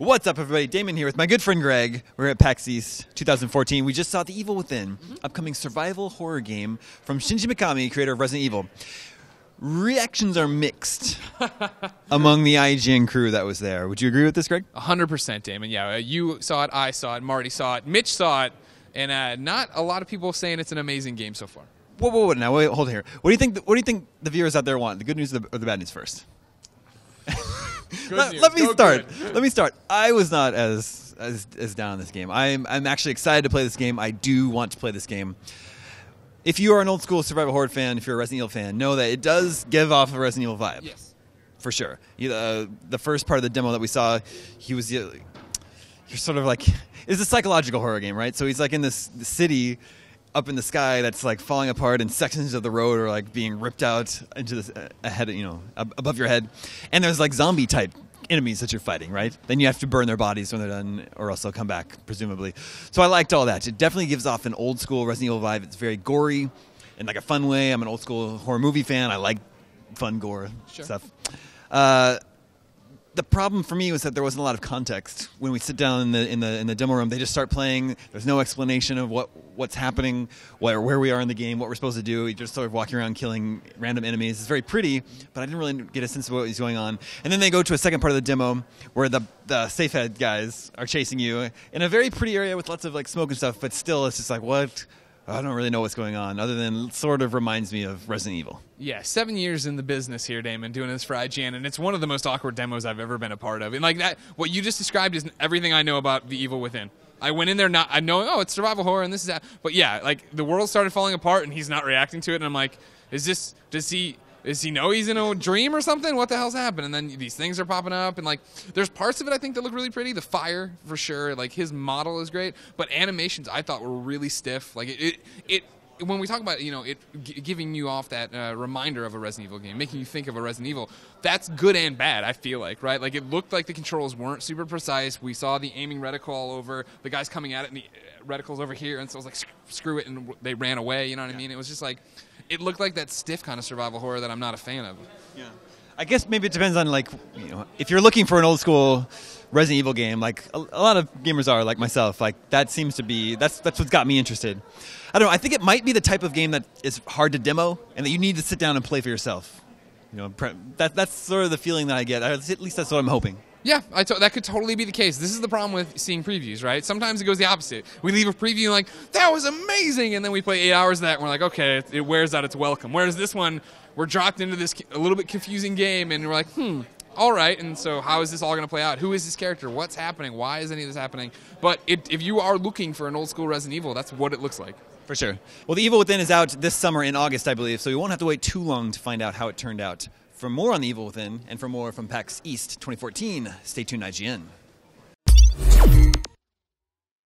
What's up, everybody? Damon here with my good friend Greg. We're at PAX East 2014. We just saw The Evil Within, upcoming survival horror game from Shinji Mikami, creator of Resident Evil. Reactions are mixed among the IGN crew that was there. Would you agree with this, Greg? 100%, Damon. Yeah, you saw it, I saw it, Marty saw it, Mitch saw it, and not a lot of people saying it's an amazing game so far. Whoa, now wait, hold on here. What do you think the viewers out there want? The good news or the bad news first? Let me start. Let me start. I was not as down on this game. I'm actually excited to play this game. I do want to play this game. If you are an old school survival horror fan, if you're a Resident Evil fan, know that it does give off a Resident Evil vibe. Yes, for sure. The first part of the demo that we saw, you're sort of like, it's a psychological horror game, right? So he's like in this city up in the sky that's like falling apart, and sections of the road are like being ripped out into this ahead, above your head, and there's like zombie type enemies that you're fighting, right? Then you have to burn their bodies when they're done, or else they'll come back, presumably. So I liked all that. It definitely gives off an old school Resident Evil vibe. It's very gory in like a fun way. I'm an old school horror movie fan. I like fun gore stuff. The problem for me was that there wasn't a lot of context when we sit down in the demo room. They just start playing. There's no explanation of what's happening, where we are in the game, what we're supposed to do. You just sort of walking around killing random enemies. It's very pretty, but I didn't really get a sense of what was going on. And then they go to a second part of the demo where the safe head guys are chasing you in a very pretty area with lots of like smoke and stuff. But still, it's just like, what? I don't really know what's going on, other than sort of reminds me of Resident Evil. Yeah, 7 years in the business here, Damon, doing this for IGN, and it's one of the most awkward demos I've ever been a part of. And like that, what you just described is everything I know about The Evil Within. I went in there not knowing, oh, it's survival horror and this is that. But yeah, like the world started falling apart and he's not reacting to it, and I'm like, does he know he's in a dream or something? What the hell's happened? And then these things are popping up, and like there's parts of it I think that look really pretty. The fire, for sure. Like his model is great, but animations I thought were really stiff. Like it when we talk about giving you off that reminder of a Resident Evil game, making you think of a Resident Evil, that's good and bad. I feel like, right? Like it looked like the controls weren't super precise. We saw the aiming reticle all over. The guys coming at it, and the reticle's over here, and so I was like, screw it, and they ran away. You know what I mean? It was just like, it looked like that stiff kind of survival horror that I'm not a fan of. Yeah, I guess maybe it depends on like, if you're looking for an old school Resident Evil game, like a lot of gamers are, like myself, like that seems to be that's what's got me interested. I don't know. I think it might be the type of game that is hard to demo and that you need to sit down and play for yourself. That's sort of the feeling that I get. At least that's what I'm hoping. Yeah, that could totally be the case. This is the problem with seeing previews, right? Sometimes it goes the opposite. We leave a preview and like, that was amazing, and then we play 8 hours of that and we're like, okay, it wears out its welcome. Whereas this one, we're dropped into this a little bit confusing game and we're like, all right, and so how is this all going to play out? Who is this character? What's happening? Why is any of this happening? But if you are looking for an old school Resident Evil, that's what it looks like. For sure. Well, The Evil Within is out this summer in August, I believe, so you won't have to wait too long to find out how it turned out. For more on The Evil Within and for more from PAX East 2014, stay tuned, IGN.